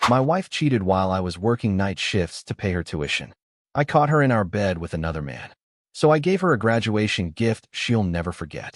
My wife cheated while I was working night shifts to pay her tuition. I caught her in our bed with another man. So I gave her a graduation gift she'll never forget.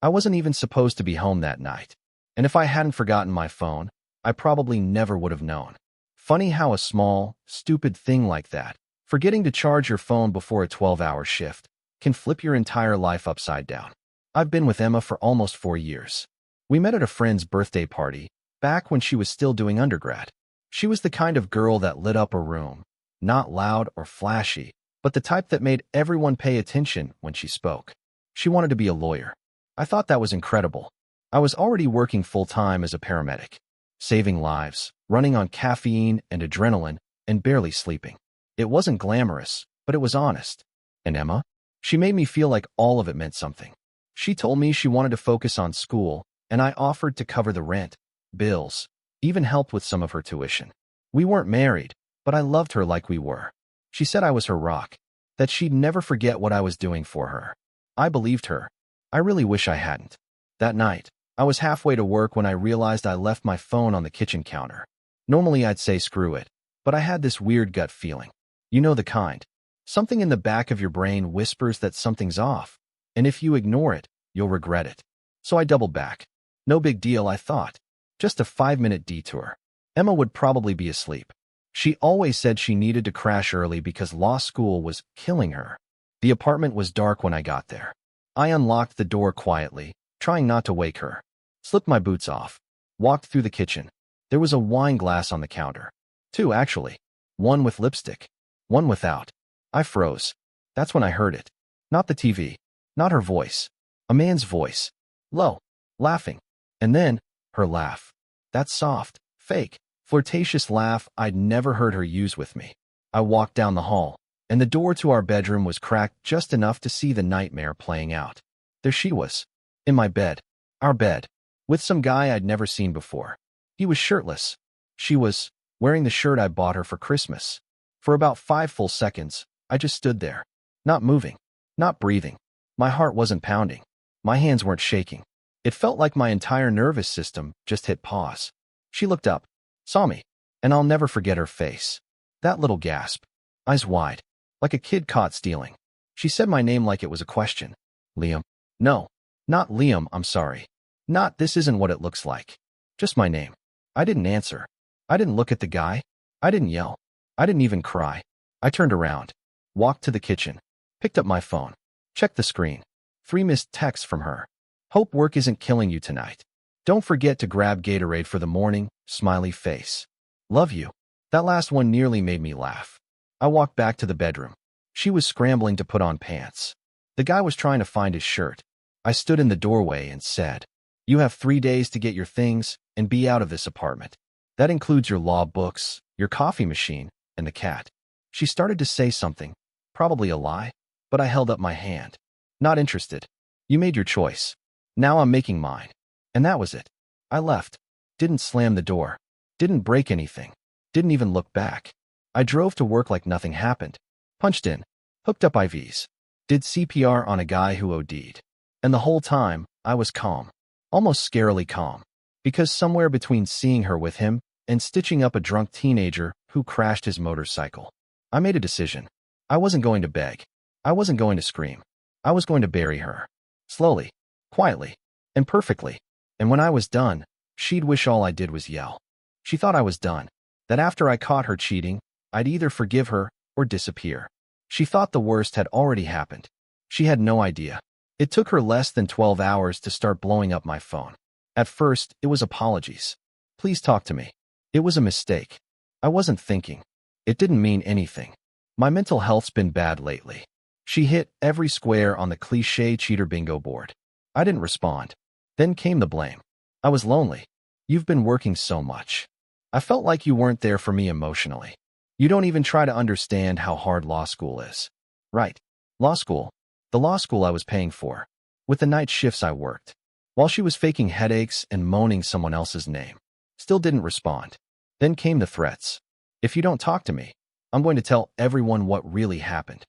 I wasn't even supposed to be home that night. And if I hadn't forgotten my phone, I probably never would have known. Funny how a small, stupid thing like that, forgetting to charge your phone before a 12-hour shift, can flip your entire life upside down. I've been with Emma for almost 4 years. We met at a friend's birthday party, back when she was still doing undergrad. She was the kind of girl that lit up a room, not loud or flashy, but the type that made everyone pay attention when she spoke. She wanted to be a lawyer. I thought that was incredible. I was already working full-time as a paramedic, saving lives, running on caffeine and adrenaline, and barely sleeping. It wasn't glamorous, but it was honest. And Emma? She made me feel like all of it meant something. She told me she wanted to focus on school, and I offered to cover the rent, bills, even helped with some of her tuition. We weren't married, but I loved her like we were. She said I was her rock, that she'd never forget what I was doing for her. I believed her. I really wish I hadn't. That night, I was halfway to work when I realized I left my phone on the kitchen counter. Normally I'd say screw it, but I had this weird gut feeling. You know the kind. Something in the back of your brain whispers that something's off, and if you ignore it, you'll regret it. So I doubled back. No big deal, I thought. Just a 5-minute detour. Emma would probably be asleep. She always said she needed to crash early because law school was killing her. The apartment was dark when I got there. I unlocked the door quietly, trying not to wake her. Slipped my boots off. Walked through the kitchen. There was a wine glass on the counter. 2, actually. One with lipstick. One without. I froze. That's when I heard it. Not the TV. Not her voice. A man's voice. Low. Laughing. And then, her laugh. That soft, fake, flirtatious laugh I'd never heard her use with me. I walked down the hall, and the door to our bedroom was cracked just enough to see the nightmare playing out. There she was. In my bed. Our bed. With some guy I'd never seen before. He was shirtless. She was wearing the shirt I bought her for Christmas. For about 5 full seconds, I just stood there. Not moving. Not breathing. My heart wasn't pounding. My hands weren't shaking. It felt like my entire nervous system just hit pause. She looked up, saw me, and I'll never forget her face. That little gasp. Eyes wide. Like a kid caught stealing. She said my name like it was a question. Liam. No. Not Liam, I'm sorry. Not this isn't what it looks like. Just my name. I didn't answer. I didn't look at the guy. I didn't yell. I didn't even cry. I turned around. Walked to the kitchen. Picked up my phone. Checked the screen. 3 missed texts from her. Hope work isn't killing you tonight. Don't forget to grab Gatorade for the morning, smiley face. Love you. That last one nearly made me laugh. I walked back to the bedroom. She was scrambling to put on pants. The guy was trying to find his shirt. I stood in the doorway and said, "You have 3 days to get your things and be out of this apartment. That includes your law books, your coffee machine, and the cat." She started to say something, probably a lie, but I held up my hand. Not interested. You made your choice. Now I'm making mine. And that was it. I left. Didn't slam the door. Didn't break anything. Didn't even look back. I drove to work like nothing happened. Punched in. Hooked up IVs. Did CPR on a guy who OD'd. And the whole time, I was calm. Almost scarily calm. Because somewhere between seeing her with him and stitching up a drunk teenager who crashed his motorcycle, I made a decision. I wasn't going to beg. I wasn't going to scream. I was going to bury her. Slowly. Quietly. And perfectly. And when I was done, she'd wish all I did was yell. She thought I was done. That after I caught her cheating, I'd either forgive her or disappear. She thought the worst had already happened. She had no idea. It took her less than 12 hours to start blowing up my phone. At first, it was apologies. Please talk to me. It was a mistake. I wasn't thinking. It didn't mean anything. My mental health's been bad lately. She hit every square on the cliché cheater bingo board. I didn't respond. Then came the blame. I was lonely. You've been working so much. I felt like you weren't there for me emotionally. You don't even try to understand how hard law school is. Right. Law school. The law school I was paying for. With the night shifts I worked. While she was faking headaches and moaning someone else's name. Still didn't respond. Then came the threats. If you don't talk to me, I'm going to tell everyone what really happened.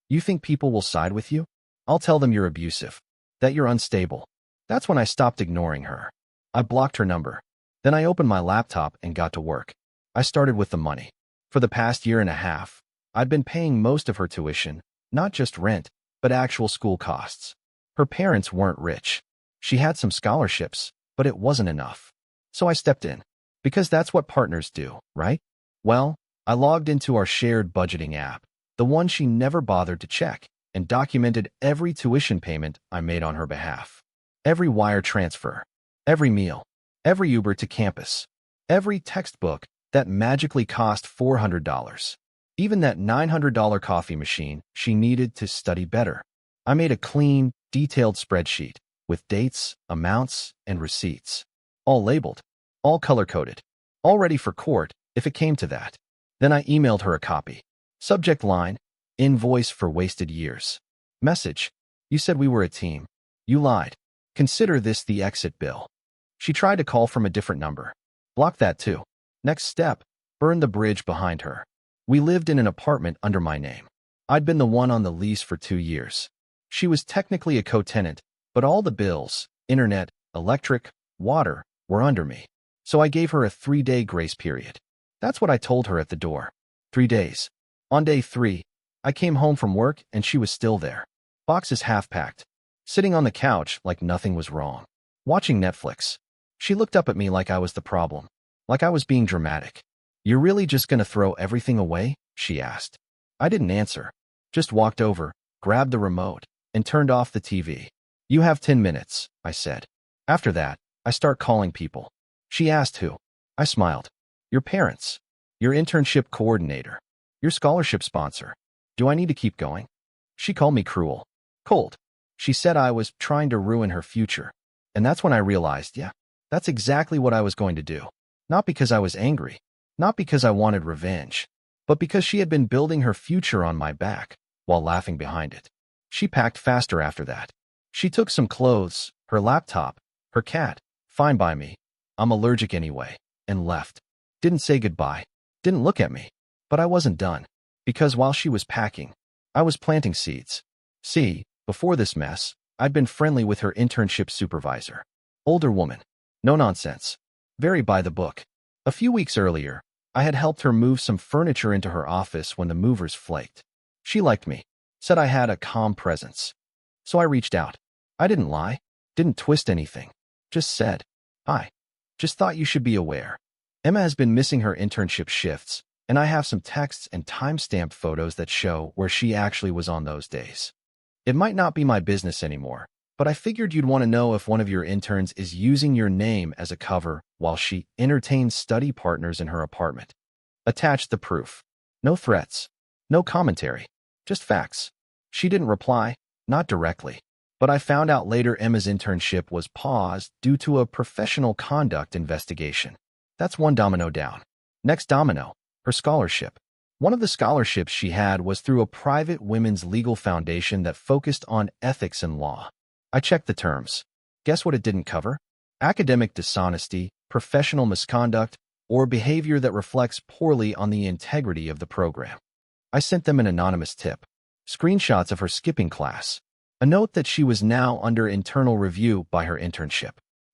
You think people will side with you? I'll tell them you're abusive. That you're unstable. That's when I stopped ignoring her. I blocked her number. Then I opened my laptop and got to work. I started with the money. For the past year and a half, I'd been paying most of her tuition, not just rent, but actual school costs. Her parents weren't rich. She had some scholarships, but it wasn't enough. So I stepped in. Because that's what partners do, right? Well, I logged into our shared budgeting app, the one she never bothered to check, and documented every tuition payment I made on her behalf. Every wire transfer, every meal, every Uber to campus, every textbook that magically cost $400. Even that $900 coffee machine she needed to study better. I made a clean, detailed spreadsheet with dates, amounts, and receipts. All labeled, all color-coded, all ready for court if it came to that. Then I emailed her a copy. Subject line, invoice for wasted years. Message, you said we were a team. You lied. Consider this the exit bill. She tried to call from a different number. Block that too. Next step, burn the bridge behind her. We lived in an apartment under my name. I'd been the one on the lease for 2 years. She was technically a co-tenant, but all the bills, internet, electric, water, were under me. So I gave her a 3-day grace period. That's what I told her at the door. 3 days. On day 3, I came home from work and she was still there. Boxes half-packed. Sitting on the couch like nothing was wrong. Watching Netflix. She looked up at me like I was the problem. Like I was being dramatic. You're really just gonna throw everything away? She asked. I didn't answer. Just walked over, grabbed the remote, and turned off the TV. You have 10 minutes, I said. After that, I start calling people. She asked who. I smiled. Your parents. Your internship coordinator. Your scholarship sponsor. Do I need to keep going? She called me cruel. Cold. She said I was trying to ruin her future. And that's when I realized, yeah, that's exactly what I was going to do. Not because I was angry. Not because I wanted revenge. But because she had been building her future on my back, while laughing behind it. She packed faster after that. She took some clothes, her laptop, her cat, fine by me, I'm allergic anyway, and left. Didn't say goodbye. Didn't look at me. But I wasn't done. Because while she was packing, I was planting seeds. See, before this mess, I'd been friendly with her internship supervisor. Older woman. No nonsense. Very by the book. A few weeks earlier, I had helped her move some furniture into her office when the movers flaked. She liked me. Said I had a calm presence. So I reached out. I didn't lie. Didn't twist anything. Just said, hi. Just thought you should be aware. Emma has been missing her internship shifts, and I have some texts and timestamped photos that show where she actually was on those days. It might not be my business anymore, but I figured you'd want to know if one of your interns is using your name as a cover while she entertains study partners in her apartment. Attached the proof. No threats. No commentary. Just facts. She didn't reply, not directly. But I found out later Emma's internship was paused due to a professional conduct investigation. That's one domino down. Next domino, her scholarship. One of the scholarships she had was through a private women's legal foundation that focused on ethics and law. I checked the terms. Guess what it didn't cover? Academic dishonesty, professional misconduct, or behavior that reflects poorly on the integrity of the program. I sent them an anonymous tip. Screenshots of her skipping class. A note that she was now under internal review by her internship.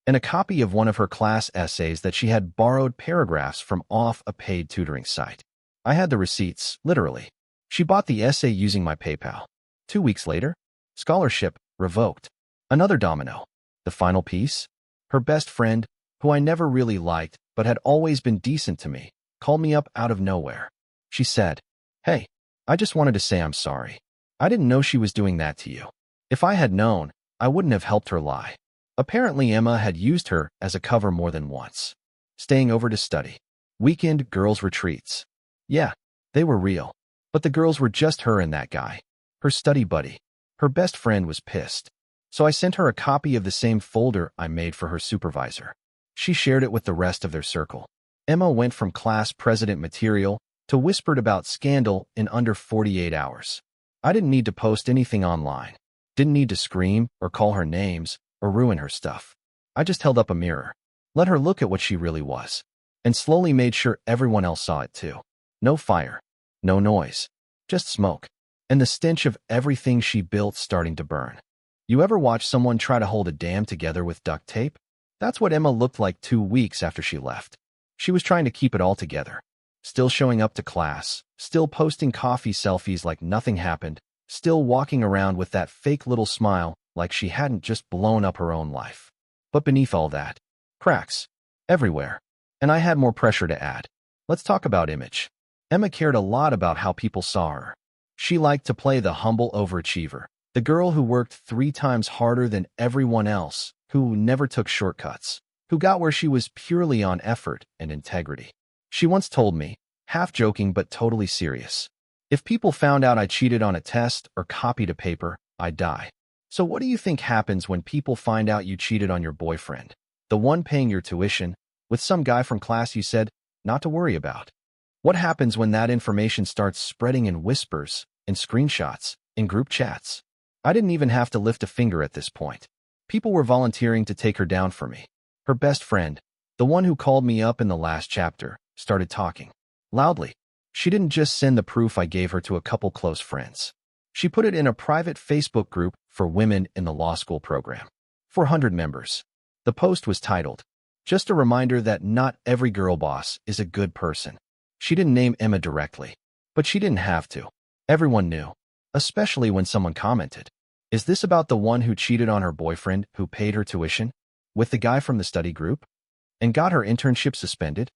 And a copy of one of her class essays that she had borrowed paragraphs from off a paid tutoring site. I had the receipts, literally. She bought the essay using my PayPal. 2 weeks later, scholarship revoked. Another domino. The final piece? Her best friend, who I never really liked but had always been decent to me, called me up out of nowhere. She said, hey, I just wanted to say I'm sorry. I didn't know she was doing that to you. If I had known, I wouldn't have helped her lie. Apparently Emma had used her as a cover more than once. Staying over to study. Weekend girls' retreats. Yeah, they were real. But the girls were just her and that guy. Her study buddy. Her best friend was pissed. So I sent her a copy of the same folder I made for her supervisor. She shared it with the rest of their circle. Emma went from class president material to whispered about scandal in under 48 hours. I didn't need to post anything online. Didn't need to scream or call her names or ruin her stuff. I just held up a mirror. Let her look at what she really was. And slowly made sure everyone else saw it too. No fire. No noise. Just smoke. And the stench of everything she built starting to burn. You ever watch someone try to hold a dam together with duct tape? That's what Emma looked like 2 weeks after she left. She was trying to keep it all together. still showing up to class, still posting coffee selfies like nothing happened, still walking around with that fake little smile like she hadn't just blown up her own life. But beneath all that, cracks. Everywhere. And I had more pressure to add. Let's talk about image. Emma cared a lot about how people saw her. She liked to play the humble overachiever, the girl who worked 3 times harder than everyone else, who never took shortcuts, who got where she was purely on effort and integrity. She once told me, half joking but totally serious, if people found out I cheated on a test or copied a paper, I'd die. So what do you think happens when people find out you cheated on your boyfriend, the one paying your tuition, with some guy from class you said not to worry about? What happens when that information starts spreading in whispers, in screenshots, in group chats? I didn't even have to lift a finger at this point. People were volunteering to take her down for me. Her best friend, the one who called me up in the last chapter, started talking. Loudly. She didn't just send the proof I gave her to a couple close friends. She put it in a private Facebook group for women in the law school program. 400 members. The post was titled, "Just a reminder that not every girl boss is a good person." She didn't name Emma directly, but she didn't have to. Everyone knew, especially when someone commented, "Is this about the one who cheated on her boyfriend who paid her tuition? With the guy from the study group? And got her internship suspended?"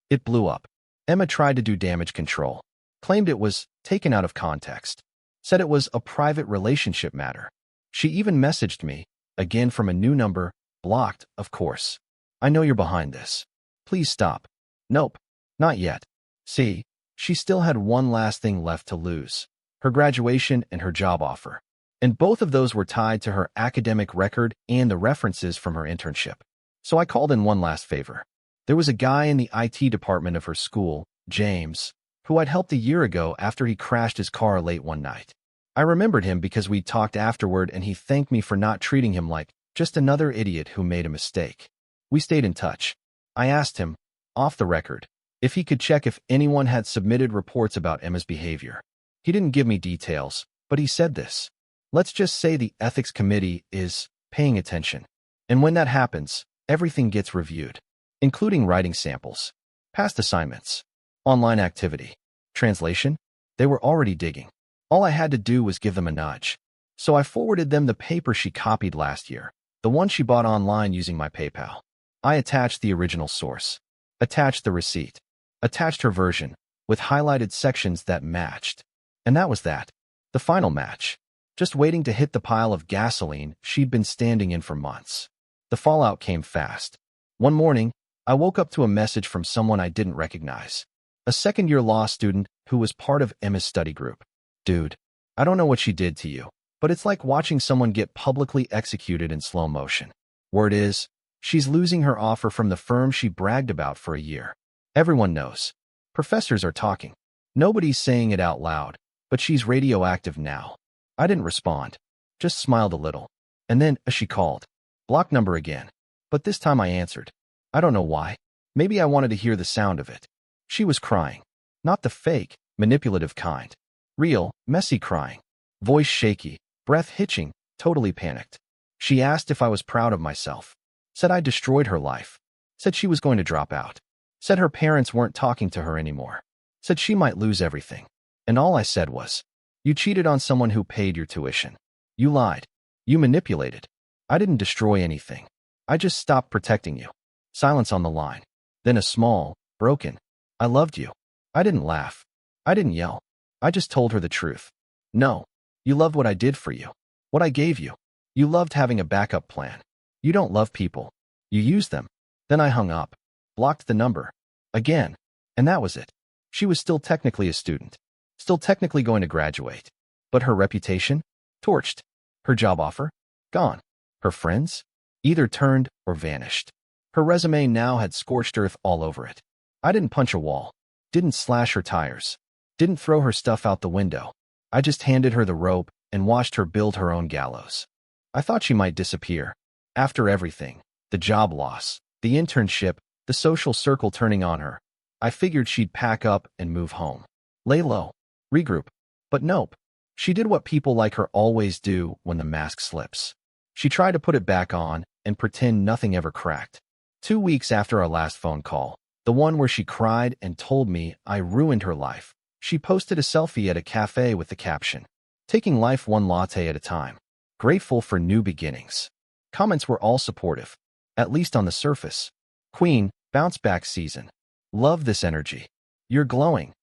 It blew up. Emma tried to do damage control, claimed it was taken out of context, said it was a private relationship matter. She even messaged me, again from a new number, blocked, of course. "I know you're behind this. Please stop." Nope, not yet. See, she still had one last thing left to lose, her graduation and her job offer. And both of those were tied to her academic record and the references from her internship. So I called in one last favor. There was a guy in the IT department of her school, James, who I'd helped a year ago after he crashed his car late one night. I remembered him because we talked afterward and he thanked me for not treating him like just another idiot who made a mistake. We stayed in touch. I asked him, off the record, if he could check if anyone had submitted reports about Emma's behavior. He didn't give me details, but he said this: "Let's just say the ethics committee is paying attention. And when that happens, everything gets reviewed, including writing samples, past assignments, online activity, translation." They were already digging. All I had to do was give them a nudge. So I forwarded them the paper she copied last year, the one she bought online using my PayPal. I attached the original source, attached the receipt, attached her version, with highlighted sections that matched. And that was that. The final match. Just waiting to hit the pile of gasoline she'd been standing in for months. The fallout came fast. One morning, I woke up to a message from someone I didn't recognize. A second-year law student who was part of Emma's study group. "Dude, I don't know what she did to you, but it's like watching someone get publicly executed in slow motion. Word is, she's losing her offer from the firm she bragged about for a year. Everyone knows. Professors are talking. Nobody's saying it out loud, but she's radioactive now." I didn't respond, just smiled a little. And then, as she called, block number again. But this time I answered. I don't know why. Maybe I wanted to hear the sound of it. She was crying. Not the fake, manipulative kind. Real, messy crying. Voice shaky, breath hitching, totally panicked. She asked if I was proud of myself. Said I destroyed her life. Said she was going to drop out. Said her parents weren't talking to her anymore. Said she might lose everything. And all I said was, "You cheated on someone who paid your tuition. You lied. You manipulated. I didn't destroy anything. I just stopped protecting you." Silence on the line. Then a small, broken, "I loved you." I didn't laugh. I didn't yell. I just told her the truth. "No. You loved what I did for you. What I gave you. You loved having a backup plan. You don't love people. You use them." Then I hung up. Blocked the number. Again. And that was it. She was still technically a student. Still technically going to graduate. But her reputation? Torched. Her job offer? Gone. Her friends? Either turned or vanished. Her resume now had scorched earth all over it. I didn't punch a wall. Didn't slash her tires. Didn't throw her stuff out the window. I just handed her the rope and watched her build her own gallows. I thought she might disappear. After everything, the job loss, the internship, the social circle turning on her, I figured she'd pack up and move home. Lay low. Regroup. But nope. She did what people like her always do when the mask slips. She tried to put it back on and pretend nothing ever cracked. 2 weeks after our last phone call, The one where she cried and told me I ruined her life. She posted a selfie at a cafe with the caption, "Taking life one latte at a time. Grateful for new beginnings." Comments were all supportive, at least on the surface. "Queen, bounce back season. Love this energy. You're glowing."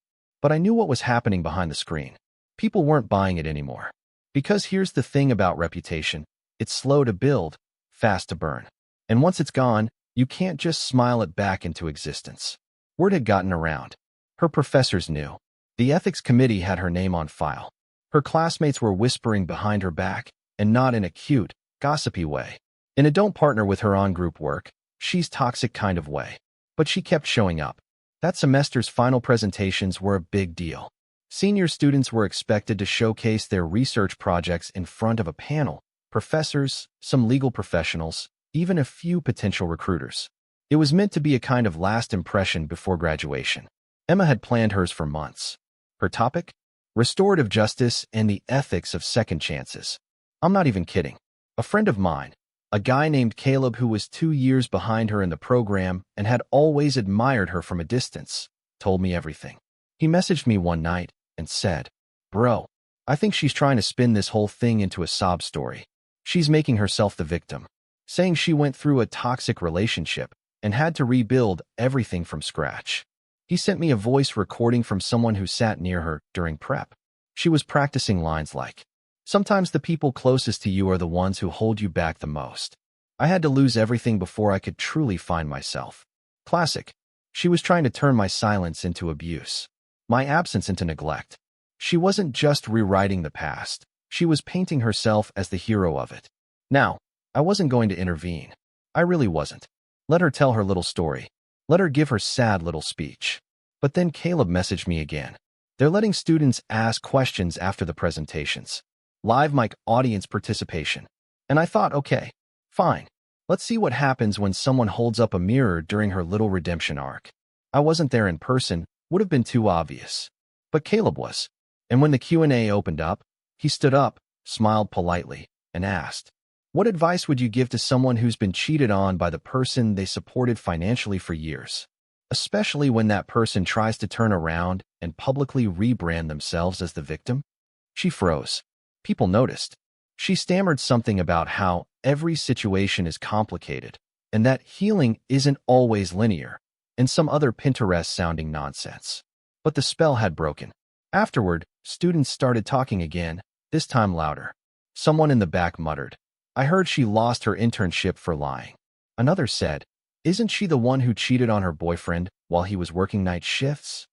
But I knew what was happening behind the screen. People weren't buying it anymore. Because here's the thing about reputation. It's slow to build, fast to burn. And once it's gone, you can't just smile it back into existence. Word had gotten around. Her professors knew. The ethics committee had her name on file. Her classmates were whispering behind her back, and not in a cute, gossipy way. In a don't partner with her on group work, she's toxic kind of way. But she kept showing up. That semester's final presentations were a big deal. Senior students were expected to showcase their research projects in front of a panel, professors, some legal professionals, even a few potential recruiters. It was meant to be a kind of last impression before graduation. Emma had planned hers for months. Her topic? Restorative justice and the ethics of second chances. I'm not even kidding. A friend of mine, a guy named Caleb who was 2 years behind her in the program and had always admired her from a distance, told me everything. He messaged me one night and said, "Bro, I think she's trying to spin this whole thing into a sob story. She's making herself the victim, saying she went through a toxic relationship and had to rebuild everything from scratch." He sent me a voice recording from someone who sat near her during prep. She was practicing lines like, "Sometimes the people closest to you are the ones who hold you back the most. I had to lose everything before I could truly find myself." Classic. She was trying to turn my silence into abuse, my absence into neglect. She wasn't just rewriting the past. She was painting herself as the hero of it. Now, I wasn't going to intervene. I really wasn't. Let her tell her little story. Let her give her sad little speech. But then Caleb messaged me again. They're letting students ask questions after the presentations. Live mic audience participation. And I thought, okay, fine. Let's see what happens when someone holds up a mirror during her little redemption arc. I wasn't there in person, would have been too obvious. But Caleb was. And when the Q&A opened up, he stood up, smiled politely, and asked, "What advice would you give to someone who's been cheated on by the person they supported financially for years? Especially when that person tries to turn around and publicly rebrand themselves as the victim?" She froze. People noticed. She stammered something about how every situation is complicated and that healing isn't always linear, and some other Pinterest-sounding nonsense. But the spell had broken. Afterward, students started talking again, this time louder. Someone in the back muttered, "I heard she lost her internship for lying." Another said, "Isn't she the one who cheated on her boyfriend while he was working night shifts?"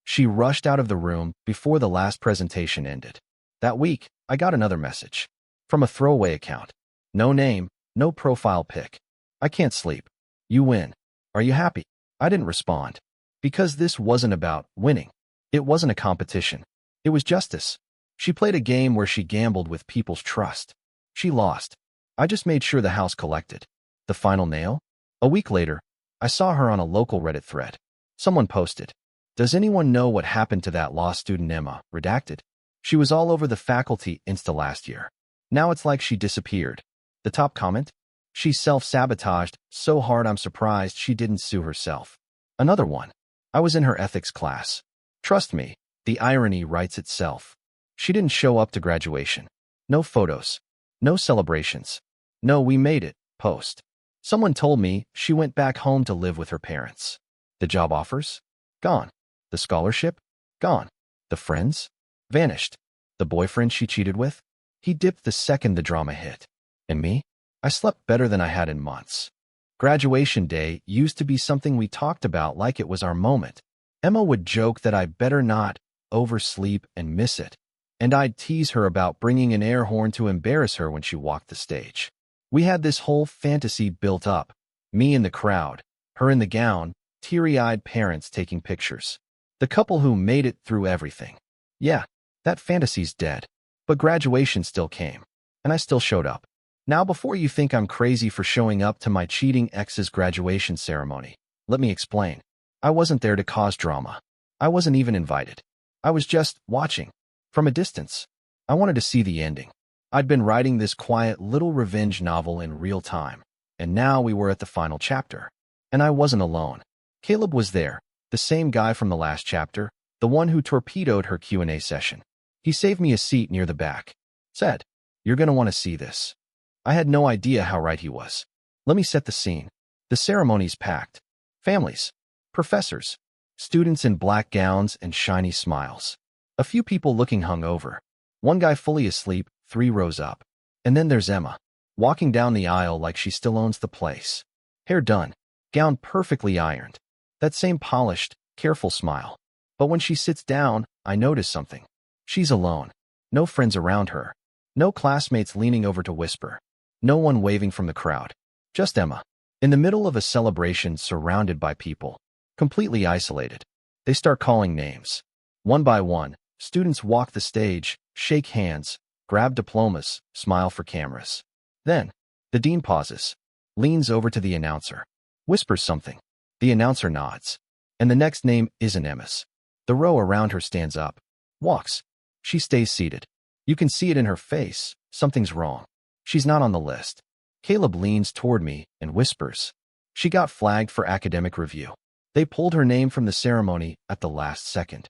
She rushed out of the room before the last presentation ended. That week, I got another message. From a throwaway account. No name, no profile pic. "I can't sleep. You win. Are you happy?" I didn't respond. Because this wasn't about winning. It wasn't a competition. It was justice. She played a game where she gambled with people's trust. She lost. I just made sure the house collected. The final nail? A week later, I saw her on a local Reddit thread. Someone posted, "Does anyone know what happened to that law student Emma, redacted? She was all over the faculty Insta last year. Now it's like she disappeared." The top comment? "She self-sabotaged so hard I'm surprised she didn't sue herself." Another one. "I was in her ethics class. Trust me, the irony writes itself. She didn't show up to graduation. No photos. No celebrations. No 'we made it' post. Someone told me she went back home to live with her parents. The job offers? Gone. The scholarship? Gone. The friends? Vanished. The boyfriend she cheated with? He dipped the second the drama hit. And me? I slept better than I had in months. Graduation day used to be something we talked about like it was our moment. Emma would joke that I better not oversleep and miss it, and I'd tease her about bringing an air horn to embarrass her when she walked the stage. We had this whole fantasy built up, me in the crowd, her in the gown, teary-eyed parents taking pictures. The couple who made it through everything. Yeah, that fantasy's dead. But graduation still came, and I still showed up. Now, before you think I'm crazy for showing up to my cheating ex's graduation ceremony, let me explain. I wasn't there to cause drama. I wasn't even invited. I was just watching, from a distance. I wanted to see the ending. I'd been writing this quiet little revenge novel in real time, and now we were at the final chapter. And I wasn't alone. Caleb was there, the same guy from the last chapter, the one who torpedoed her Q&A session. He saved me a seat near the back. Said, "You're going to want to see this." I had no idea how right he was. Let me set the scene. The ceremony's packed. Families, professors, students in black gowns and shiny smiles. A few people looking hungover. One guy fully asleep, 3 rows up. And then there's Emma, walking down the aisle like she still owns the place. Hair done, gown perfectly ironed. That same polished, careful smile. But when she sits down, I notice something. She's alone. No friends around her. No classmates leaning over to whisper. No one waving from the crowd. Just Emma. In the middle of a celebration surrounded by people. Completely isolated. They start calling names. One by one, students walk the stage, shake hands, grab diplomas, smile for cameras. Then, the dean pauses, leans over to the announcer, whispers something. The announcer nods. And the next name isn't Emma's. The row around her stands up, walks. She stays seated. You can see it in her face. Something's wrong. She's not on the list. Caleb leans toward me and whispers. She got flagged for academic review. They pulled her name from the ceremony at the last second.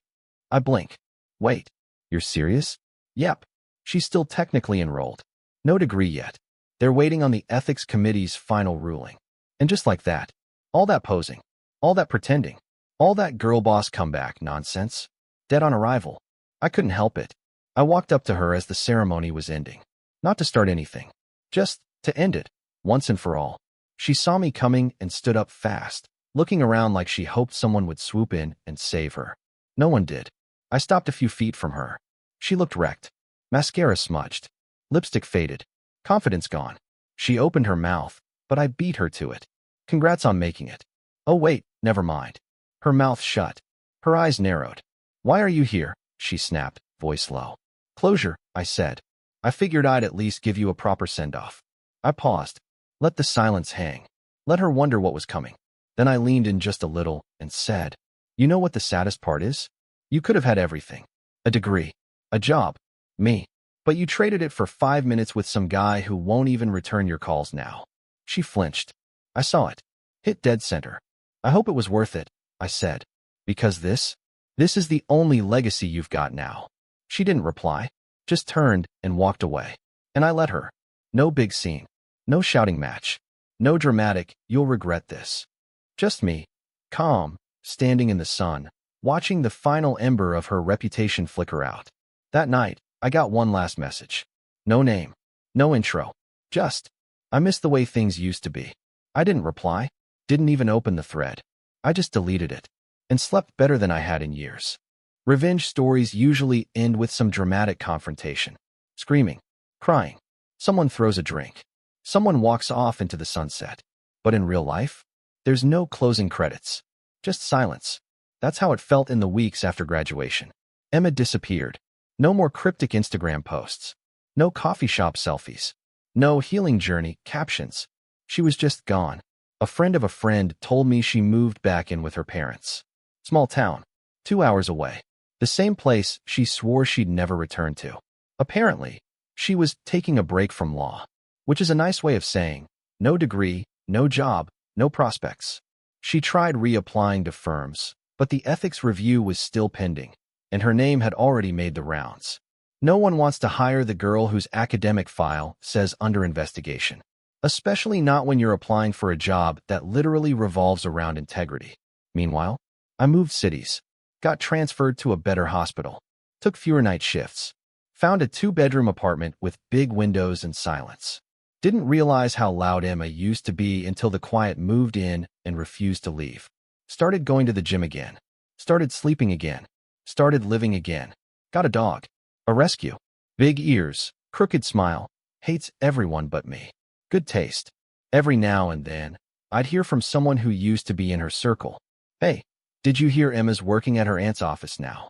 I blink. Wait, you're serious? Yep. She's still technically enrolled. No degree yet. They're waiting on the ethics committee's final ruling. And just like that, all that posing, all that pretending, all that girl boss comeback nonsense, dead on arrival. I couldn't help it. I walked up to her as the ceremony was ending. Not to start anything. Just to end it, once and for all. She saw me coming and stood up fast, looking around like she hoped someone would swoop in and save her. No one did. I stopped a few feet from her. She looked wrecked. Mascara smudged. Lipstick faded. Confidence gone. She opened her mouth, but I beat her to it. Congrats on making it. Oh wait, never mind. Her mouth shut. Her eyes narrowed. Why are you here? She snapped, voice low. Closure, I said. I figured I'd at least give you a proper send-off. I paused. Let the silence hang. Let her wonder what was coming. Then I leaned in just a little and said, "You know what the saddest part is? You could have had everything. A degree. A job. Me. But you traded it for 5 minutes with some guy who won't even return your calls now." She flinched. I saw it. Hit dead center. "I hope it was worth it," I said. "Because this is the only legacy you've got now." She didn't reply. Just turned and walked away. And I let her. No big scene. No shouting match. No dramatic, "You'll regret this." Just me. Calm, standing in the sun, watching the final ember of her reputation flicker out. That night, I got one last message. No name. No intro. Just, "I miss the way things used to be." I didn't reply. Didn't even open the thread. I just deleted it. And slept better than I had in years. Revenge stories usually end with some dramatic confrontation. Screaming. Crying. Someone throws a drink. Someone walks off into the sunset. But in real life, there's no closing credits. Just silence. That's how it felt in the weeks after graduation. Emma disappeared. No more cryptic Instagram posts. No coffee shop selfies. No healing journey captions. She was just gone. A friend of a friend told me she moved back in with her parents. Small town. 2 hours away. The same place she swore she'd never return to. Apparently, she was taking a break from law, which is a nice way of saying, no degree, no job, no prospects. She tried reapplying to firms, but the ethics review was still pending, and her name had already made the rounds. No one wants to hire the girl whose academic file says under investigation, especially not when you're applying for a job that literally revolves around integrity. Meanwhile, I moved cities, got transferred to a better hospital, took fewer night shifts, found a 2-bedroom apartment with big windows and silence. Didn't realize how loud Emma used to be until the quiet moved in and refused to leave. Started going to the gym again. Started sleeping again. Started living again. Got a dog. A rescue. Big ears, crooked smile, hates everyone but me. Good taste. Every now and then, I'd hear from someone who used to be in her circle. "Hey, did you hear Emma's working at her aunt's office now?"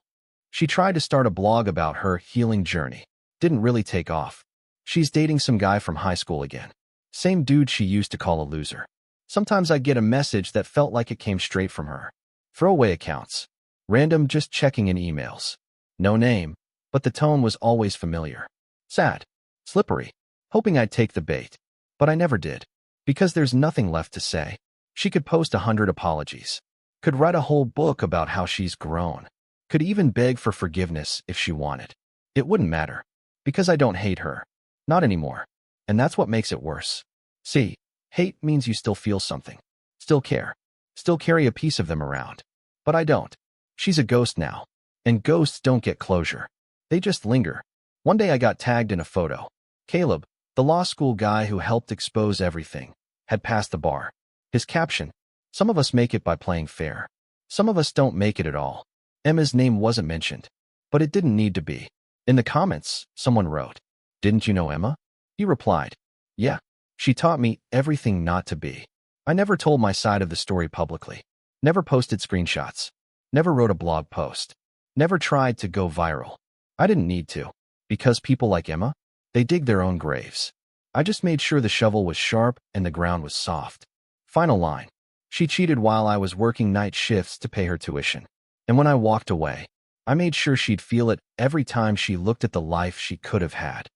She tried to start a blog about her healing journey. Didn't really take off. She's dating some guy from high school again. Same dude she used to call a loser. Sometimes I'd get a message that felt like it came straight from her. Throwaway accounts. Random, just checking in emails. No name, but the tone was always familiar. Sad. Slippery. Hoping I'd take the bait. But I never did. Because there's nothing left to say. She could post 100 apologies. Could write a whole book about how she's grown. Could even beg for forgiveness if she wanted. It wouldn't matter. Because I don't hate her. Not anymore. And that's what makes it worse. See, hate means you still feel something. Still care. Still carry a piece of them around. But I don't. She's a ghost now. And ghosts don't get closure. They just linger. One day I got tagged in a photo. Caleb, the law school guy who helped expose everything, had passed the bar. His caption, "Some of us make it by playing fair. Some of us don't make it at all." Emma's name wasn't mentioned. But it didn't need to be. In the comments, someone wrote, "Didn't you know Emma?" He replied, "Yeah. She taught me everything not to be." I never told my side of the story publicly. Never posted screenshots. Never wrote a blog post. Never tried to go viral. I didn't need to. Because people like Emma, they dig their own graves. I just made sure the shovel was sharp and the ground was soft. Final line. She cheated while I was working night shifts to pay her tuition. And when I walked away, I made sure she'd feel it every time she looked at the life she could have had.